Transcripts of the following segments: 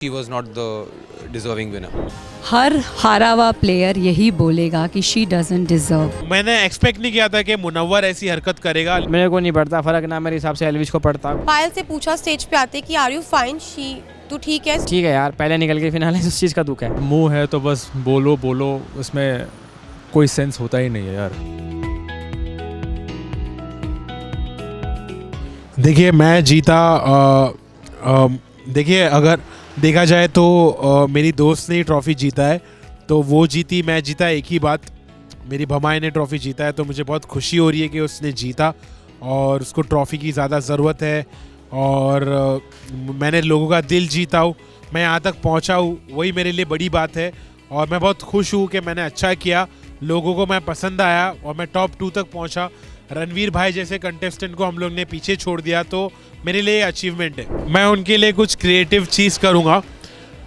She was not the deserving winner. हर हारा हुआ player यही बोलेगा कि शी डजंट डिजर्व। मैंने एक्सपेक्ट नहीं किया था कि मुनव्वर ऐसी हरकत करेगा। मेरे को नहीं पड़ता फर्क, ना मेरे हिसाब से एल्विश को पड़ता। पायल से पूछा स्टेज पे आते कि आर यू फाइन, तू ठीक है? ठीक है यार, पहले निकल के फिनाले उस चीज़ का दुख है। मुंह है तो बस बोलो बोलो, उसमें कोई सेंस होता ही नहीं है यार। देखिए मैं जीता, देखिए अगर देखा जाए तो मेरी दोस्त ने ट्रॉफ़ी जीता है, तो वो जीती मैं जीता, एक ही बात। मेरी भमाई ने ट्रॉफ़ी जीता है तो मुझे बहुत खुशी हो रही है कि उसने जीता और उसको ट्रॉफ़ी की ज़्यादा ज़रूरत है। और मैंने लोगों का दिल जीता हूँ, मैं यहाँ तक पहुँचा हूँ, वही मेरे लिए बड़ी बात है। और मैं बहुत खुश हूँ कि मैंने अच्छा किया, लोगों को मैं पसंद आया और मैं टॉप 2 तक पहुँचा। रणवीर भाई जैसे कंटेस्टेंट को हम लोग ने पीछे छोड़ दिया, तो मेरे लिए अचीवमेंट है। मैं उनके लिए कुछ क्रिएटिव चीज़ करूँगा।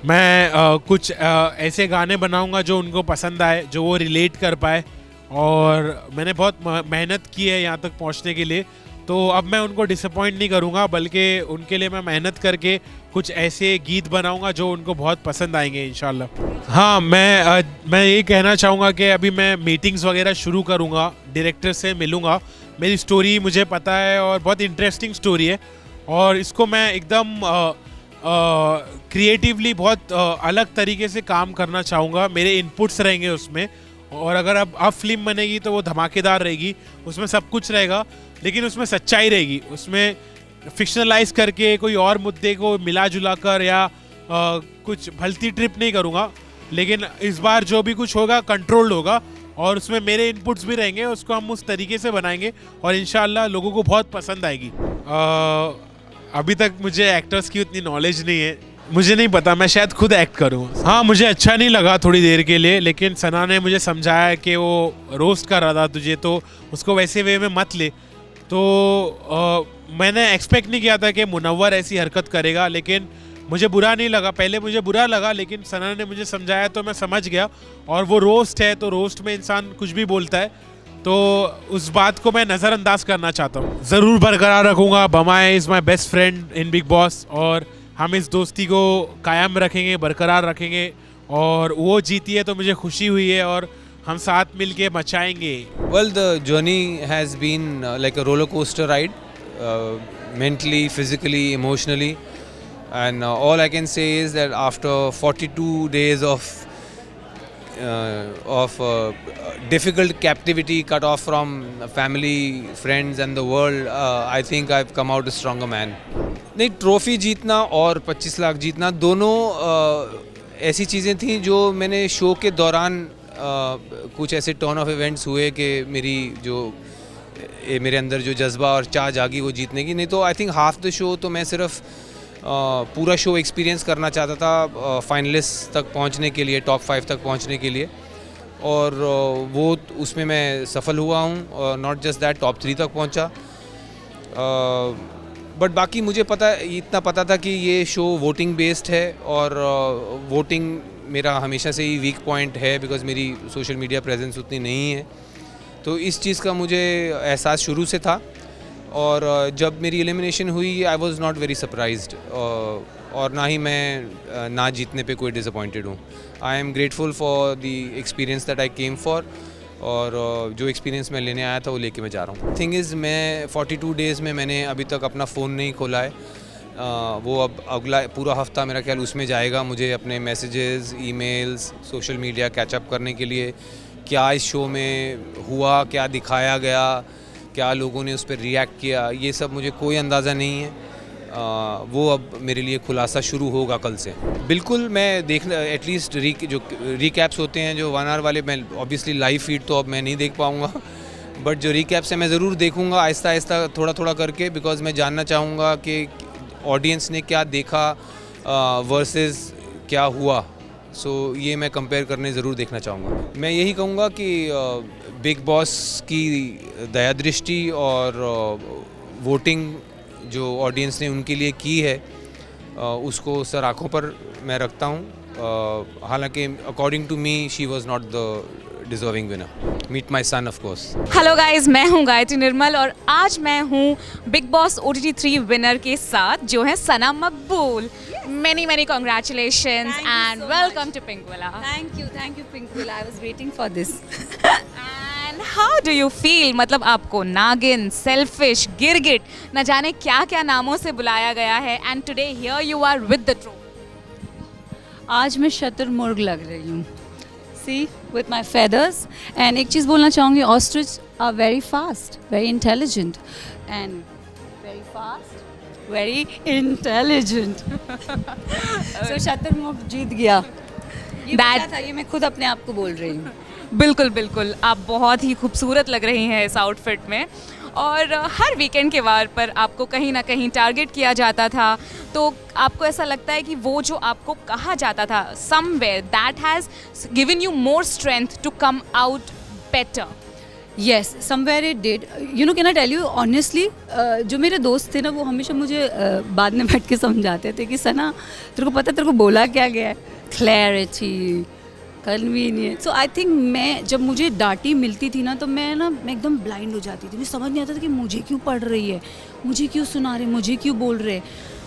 मैं कुछ ऐसे गाने बनाऊँगा जो उनको पसंद आए, जो वो रिलेट कर पाए। और मैंने बहुत मेहनत की है यहाँ तक पहुँचने के लिए, तो अब मैं उनको डिसअपॉइंट नहीं करूँगा, बल्कि उनके लिए मैं मेहनत करके कुछ ऐसे गीत बनाऊँगा जो उनको बहुत पसंद आएंगे इंशाल्लाह। हाँ, मैं ये कहना चाहूँगा कि अभी मैं मीटिंग्स वगैरह शुरू करूँगा, डायरेक्टर से मिलूँगा। मेरी स्टोरी मुझे पता है और बहुत इंटरेस्टिंग स्टोरी है, और इसको मैं एकदम क्रिएटिवली बहुत अलग तरीके से काम करना चाहूँगा। मेरे इनपुट्स रहेंगे उसमें, और अगर अब फिल्म बनेगी तो वो धमाकेदार रहेगी, उसमें सब कुछ रहेगा लेकिन उसमें सच्चाई रहेगी। उसमें फिक्शनलाइज करके कोई और मुद्दे को मिला जुला कर या कुछ भलती ट्रिप नहीं करूँगा। लेकिन इस बार जो भी कुछ होगा कंट्रोल्ड होगा, और उसमें मेरे इनपुट्स भी रहेंगे, उसको हम उस तरीके से बनाएंगे और इंशाल्लाह लोगों को बहुत पसंद आएगी। अभी तक मुझे एक्टर्स की उतनी नॉलेज नहीं है, मुझे नहीं पता, मैं शायद खुद एक्ट करूँ। हाँ, मुझे अच्छा नहीं लगा थोड़ी देर के लिए, लेकिन सना ने मुझे समझाया कि वो रोस्ट कर रहा था तुझे, तो उसको वैसे वे में मत ले। तो मैंने एक्सपेक्ट नहीं किया था कि मुनव्वर ऐसी हरकत करेगा, लेकिन मुझे बुरा नहीं लगा। पहले मुझे बुरा लगा, लेकिन सना ने मुझे समझाया तो मैं समझ गया। और वो रोस्ट है, तो रोस्ट में इंसान कुछ भी बोलता है, तो उस बात को मैं नज़रअंदाज करना चाहता हूँ। ज़रूर बरकरार रखूँगा। बमाए is my best friend in Bigg Boss, और हम इस दोस्ती को कायम रखेंगे, बरकरार रखेंगे। और वो जीती है तो मुझे खुशी हुई है, और हम साथ मिलके मचाएंगे। Well, the journey has been like a roller coaster ride, mentally, physically, emotionally, and all I can say is that after 42 days of difficult captivity, cut off from family, friends, and the world, I think I've come out a stronger man. नहीं, trophy जीतना और 25 लाख जीतना दोनों ऐसी चीज़ें थी जो मैंने शो के दौरान कुछ ऐसे टर्न ऑफ इवेंट्स हुए कि मेरे अंदर जो जज्बा और चाह जागी वो जीतने की। नहीं तो I think half the show तो मैं सिर्फ पूरा शो एक्सपीरियंस करना चाहता था फाइनलिस्ट तक पहुंचने के लिए, टॉप 5 तक पहुंचने के लिए, और वो उसमें मैं सफल हुआ हूं। और नॉट जस्ट दैट, टॉप 3 तक पहुंचा। बट बाकी मुझे इतना पता था कि ये शो वोटिंग बेस्ड है, और वोटिंग मेरा हमेशा से ही वीक पॉइंट है, बिकॉज़ मेरी सोशल मीडिया प्रेजेंस उतनी नहीं है। तो इस चीज़ का मुझे एहसास शुरू से था, और जब मेरी एलिमिनेशन हुई I was not very surprised, और ना ही मैं ना जीतने पे कोई डिसअपॉइंटेड हूँ। I am grateful for the experience that I came for, और जो एक्सपीरियंस मैं लेने आया था वो लेके मैं जा रहा हूँ। थिंग इज़, मैं 42 डेज़ में मैंने अभी तक अपना फ़ोन नहीं खोला है। वो अब अगला पूरा हफ़्ता मेरा ख्याल उसमें जाएगा, मुझे अपने messages, emails, social media catch up करने के लिए। क्या इस शो में हुआ, क्या दिखाया गया, क्या लोगों ने उस पर रिएक्ट किया, ये सब मुझे कोई अंदाज़ा नहीं है। वो अब मेरे लिए खुलासा शुरू होगा कल से। बिल्कुल, मैं देखना एटलीस्ट जो रिकैप्स होते हैं जो 1 आवर वाले, मैं ऑब्वियसली लाइव फीड तो अब मैं नहीं देख पाऊँगा, बट जो रिकैप्स है मैं ज़रूर देखूँगा आहिस्ता आहिस्ता, थोड़ा थोड़ा करके, बिकॉज़ मैं जानना चाहूँगा कि ऑडियंस ने क्या देखा वर्सेस क्या हुआ। सो ये मैं कंपेयर करने ज़रूर देखना चाहूँगा। मैं यही कहूँगा कि बिग बॉस की दया दृष्टि और वोटिंग जो ऑडियंस ने उनके लिए की है, उसको सर आँखों पर मैं रखता हूँ। हालांकि according to me she was not the deserving winner. Meet my son of course. Hello guys, मैं हूँ गायत्री निर्मल, और आज मैं हूँ बिग बॉस OTT 3 विनर के साथ, जो है सना मकबूल। many congratulations and welcome to Pinkvilla. Thank you, Pinkvilla. I was waiting for this. And how do you feel? मतलब आपको नागिन, selfish, गिरगिट, न जाने क्या क्या नामों से बुलाया गया है and today here you are with the trophy. आज मैं शतुरमुर्ग लग रही हूँ. See, with my feathers. And एक चीज़ बोलना चाहूँगी, ostrich are very fast, very intelligent, and very fast, very intelligent. So शतुरमुर्ग जीत गया. ये That- बोला था, ये मैं खुद अपने आप को बोल रही हूँ. बिल्कुल बिल्कुल, आप बहुत ही खूबसूरत लग रही हैं इस आउटफिट में. और हर वीकेंड के वार पर आपको कहीं ना कहीं टारगेट किया जाता था, तो आपको ऐसा लगता है कि वो जो आपको कहा जाता था somewhere that has given you more strength to come out better. Yes, somewhere it did. You know, can I tell you honestly, जो मेरे दोस्त थे ना, वो हमेशा मुझे बाद में बैठ के समझाते थे कि सना, तेरे को पता है तेरे को बोला क्या गया है? Clarity, convenience. So I think मैं जब मुझे डांटी मिलती थी ना, तो मैं एकदम ब्लाइंड हो जाती थी. मुझे समझ नहीं आता था कि मुझे क्यों पढ़ रही है, मुझे क्यों सुना रहे, मुझे क्यों बोल रहे.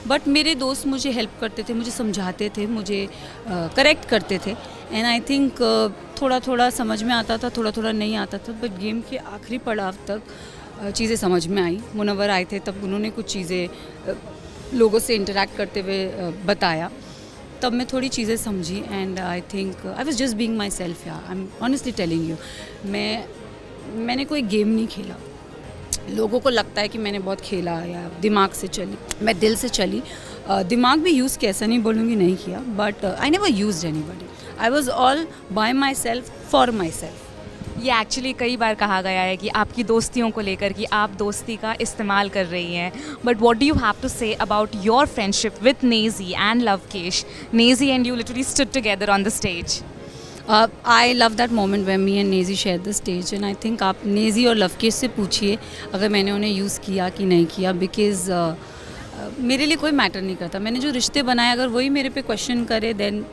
बट मेरे दोस्त मुझे हेल्प करते थे, मुझे समझाते थे, मुझे करेक्ट करते थे. एंड आई थिंक थोड़ा थोड़ा समझ में आता था, थोड़ा थोड़ा नहीं आता था. बट गेम के आखिरी पड़ाव तक चीज़ें समझ में आई. मुनव्वर आए थे, तब उन्होंने कुछ चीज़ें लोगों से इंटरेक्ट करते हुए बताया. तब मैं थोड़ी चीज़ें समझी. And I think I was just being myself. Yeah I am honestly telling you, मैंने कोई गेम नहीं खेला. लोगों को लगता है कि मैंने बहुत खेला या दिमाग से चली. मैं दिल से चली. दिमाग भी यूज़ किया, ऐसा नहीं बोलूँगी नहीं किया, but I never used anybody. I was all bye my self, for my self. ये एक्चुअली कई बार कहा गया है कि आपकी दोस्तियों को लेकर कि आप दोस्ती का इस्तेमाल कर रही हैं. But what do you have to say about your friendship with Naezy and Lovekesh? Naezy and you literally stood together on the stage. I love that moment when me and Naezy share the stage. And I think आप नेजी और लवकेश से पूछिए अगर मैंने उन्हें use किया कि नहीं किया. बिकॉज मेरे लिए कोई मैटर नहीं करता. मैंने जो रिश्ते बनाए, अगर वही मेरे पे क्वेश्चन करे then,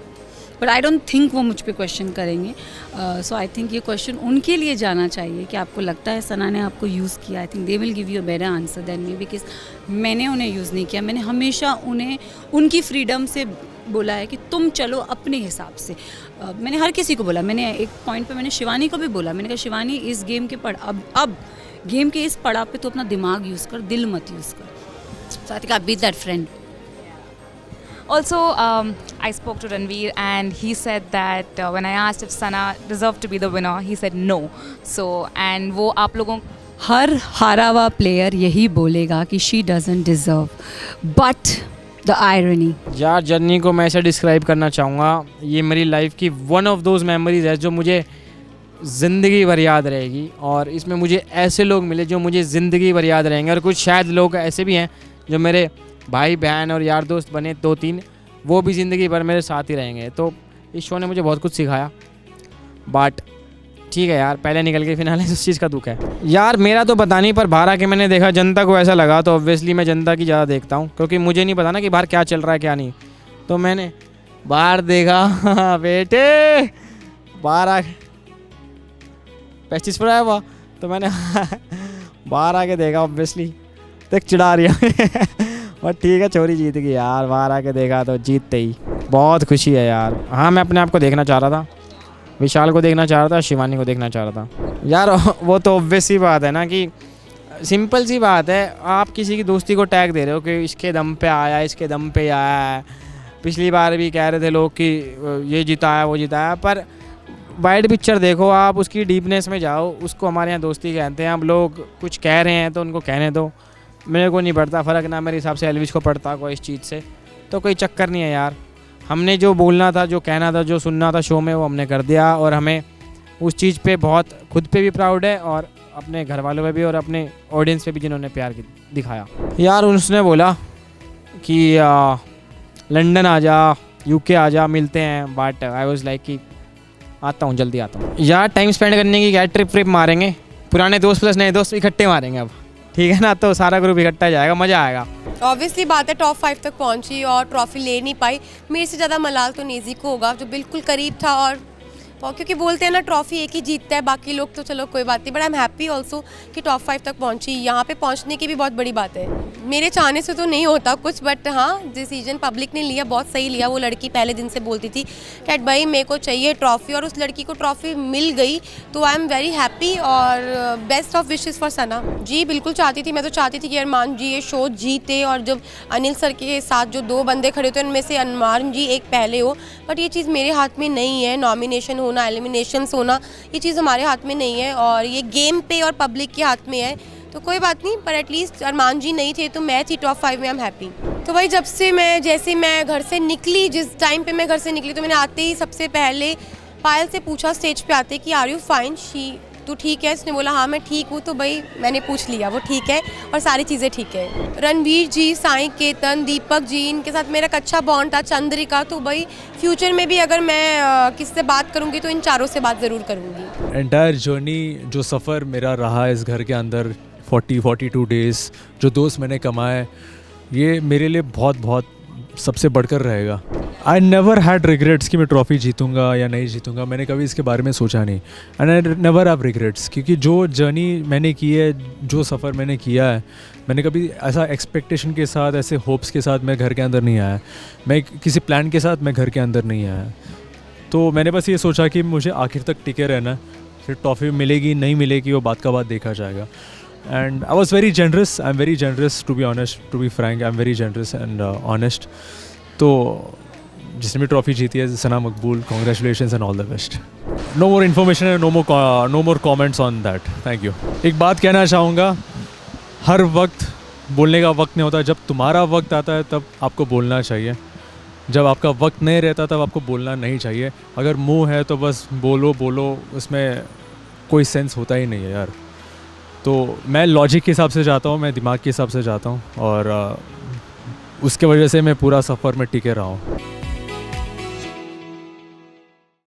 but I don't think वो मुझ पे क्वेश्चन करेंगे. सो आई थिंक ये क्वेश्चन उनके लिए जाना चाहिए कि आपको लगता है सना ने आपको यूज़ किया. I think they will give you a better answer than me, because मैंने उन्हें यूज़ नहीं किया. मैंने हमेशा उन्हें उनकी फ्रीडम से बोला है कि तुम चलो अपने हिसाब से. मैंने हर किसी को बोला. मैंने एक पॉइंट पे मैंने शिवानी को भी बोला. मैंने कहा शिवानी, इस गेम के अब गेम के इस पड़ाव पे तो अपना दिमाग यूज़ कर, दिल मत यूज़ कर. So I think I be that friend. Also, I spoke to Ranveer and he said that when I asked if Sana deserved to be the winner, he said no. So, and वो आप लोगों हर हारा हुआ player यही बोलेगा कि she doesn't deserve. But the irony, यार journey को मैं ऐसे डिस्क्राइब करना चाहूँगा, ये मेरी लाइफ की वन ऑफ दोज मेमोरीज है जो मुझे ज़िंदगी भर याद रहेगी. और इसमें मुझे ऐसे लोग मिले जो मुझे ज़िंदगी भर याद रहेंगे. और कुछ शायद लोग ऐसे भी हैं जो मेरे भाई बहन और यार दोस्त बने 2-3, वो भी ज़िंदगी भर मेरे साथ ही रहेंगे. तो इस शो ने मुझे बहुत कुछ सिखाया. बट ठीक है यार, पहले निकल के फिनाले उस चीज़ का दुख है. यार मेरा तो पता नहीं, पर बाहर आके मैंने देखा जनता को ऐसा लगा, तो ऑब्वियसली मैं जनता की ज़्यादा देखता हूँ, क्योंकि मुझे नहीं पता ना कि बाहर क्या चल रहा है क्या नहीं. तो मैंने बाहर देखा बेटे, बाहर आके 25 पर आया हुआ, तो मैंने बाहर आके देखा. ऑब्वियसली देख चिढ़ा रही है और ठीक है, छोरी जीत गई यार. बाहर आके देखा तो जीतते ही बहुत खुशी है यार. हाँ, मैं अपने आप को देखना चाह रहा था, विशाल को देखना चाह रहा था, शिवानी को देखना चाह रहा था. यार वो तो ऑब्वियस सी बात है ना, कि सिंपल सी बात है. आप किसी की दोस्ती को टैग दे रहे हो कि इसके दम पे आया, इसके दम पे आया है. पिछली बार भी कह रहे थे लोग कि ये जिताया वो जिताया, पर वाइड पिक्चर देखो आप, उसकी डीपनेस में जाओ. उसको हमारे यहाँ दोस्ती कहते हैं. अब लोग कुछ कह रहे हैं तो उनको कहने दो. मेरे को नहीं पड़ता फ़र्क, ना मेरे हिसाब से एल्विश को पड़ता कोई इस चीज़ से. तो कोई चक्कर नहीं है यार. हमने जो बोलना था, जो कहना था, जो सुनना था शो में, वो हमने कर दिया. और हमें उस चीज़ पे बहुत खुद पे भी प्राउड है, और अपने घर वालों पे भी, और अपने ऑडियंस पे भी जिन्होंने प्यार दिखाया. यार उसने बोला कि लंदन आ जा, यूके आ जा, मिलते हैं. बट आई वाज लाइक कि आता हूँ, जल्दी आता हूँ. यार टाइम स्पेंड करने की क्या, ट्रिप मारेंगे. पुराने दोस्त प्लस नए दोस्त इकट्ठे मारेंगे अब, ठीक है ना. तो सारा ग्रुप इकट्ठा जाएगा, मज़ा आएगा. ऑब्वियसली बात है, टॉप 5 तक पहुंची और ट्रॉफी ले नहीं पाई. मेरे से ज़्यादा मलाल तो नेजी को होगा, जो बिल्कुल करीब था और क्योंकि बोलते हैं ना ट्रॉफी एक ही जीतता है, बाकी लोग तो चलो कोई बात नहीं, but I am happy also कि टॉप 5 तक पहुंची। यहाँ पे पहुंचने की भी बहुत बड़ी बात है। मेरे चाहने से तो नहीं होता कुछ, बट हाँ डिसीजन पब्लिक ने लिया बहुत सही लिया। वो लड़की पहले दिन से बोलती थी कि भाई मेरे को चाहिए ट्रॉफी, और उस लड़की को ट्रॉफी मिल गई, तो आई एम वेरी हैप्पी। और बेस्ट ऑफ विशेस फॉर सना जी। बिल्कुल चाहती थी, मैं तो चाहती थी कि अरमान जी ये शो जीते, और जब अनिल सर के साथ जो 2 बंदे खड़े थे उनमें से अरमान जी एक पहले हो, बट ये चीज़ मेरे हाथ में नहीं है। नॉमिनेशन होना, एलिमिनेशंस होना, ये चीज़ हमारे हाथ में नहीं है, और ये गेम पे और पब्लिक के हाथ में है, तो कोई बात नहीं। पर एटलीस्ट अरमान जी नहीं थे तो मैं थी टॉप 5 में, आई एम हैप्पी। तो भाई जब से जैसे मैं घर से निकली, जिस टाइम पे मैं घर से निकली, तो मैंने आते ही सबसे पहले पायल से पूछा स्टेज पे आते कि आर यू फाइन, तू ठीक है? उसने बोला हाँ मैं ठीक हूँ। तो भाई मैंने पूछ लिया, वो ठीक है और सारी चीज़ें ठीक है। रणवीर जी, साई केतन, दीपक जी, इनके साथ मेरा एक अच्छा बॉन्ड था, चंद्रिका। तो भाई फ्यूचर में भी अगर मैं किससे बात करूँगी तो इन चारों से बात ज़रूर करूँगी। एंटायर जर्नी, जो सफ़र मेरा रहा इस घर के अंदर 42 डेज़, जो दोस्त मैंने कमाए, ये मेरे लिए बहुत बहुत सबसे बढ़कर रहेगा। आई नेवर हैड रिग्रेट्स कि मैं ट्रॉफ़ी जीतूंगा या नहीं जीतूंगा, मैंने कभी इसके बारे में सोचा नहीं। And I never have regrets, क्योंकि जो जर्नी मैंने की है, जो सफ़र मैंने किया है, मैंने कभी ऐसा एक्सपेक्टेशन के साथ, ऐसे होप्स के साथ मैं घर के अंदर नहीं आया, मैं किसी प्लान के साथ मैं घर के अंदर नहीं आया। तो मैंने बस ये सोचा कि मुझे आखिर तक टिके रहना, फिर ट्रॉफ़ी मिलेगी नहीं मिलेगी वो बात का बात देखा जाएगा। And I was very generous. I'm very generous, to be honest, to be frank. I'm very generous and honest. तो जिसने भी ट्रॉफी जीती है, सना मकबूल, congratulations and all the best. No more information and no more comments on that. Thank you. एक बात कहना चाहूँगा, हर वक्त बोलने का वक्त नहीं होता। जब तुम्हारा वक्त आता है तब आपको बोलना चाहिए, जब आपका वक्त नहीं रहता तब आपको बोलना नहीं चाहिए। अगर मुँह है तो बस बोलो, उसमें कोई सेंस होता ही नहीं है यार। तो मैं लॉजिक के हिसाब से जाता हूँ, मैं दिमाग के हिसाब से जाता हूँ, और उसके वजह से मैं पूरा सफ़र में टिके रहा हूँ।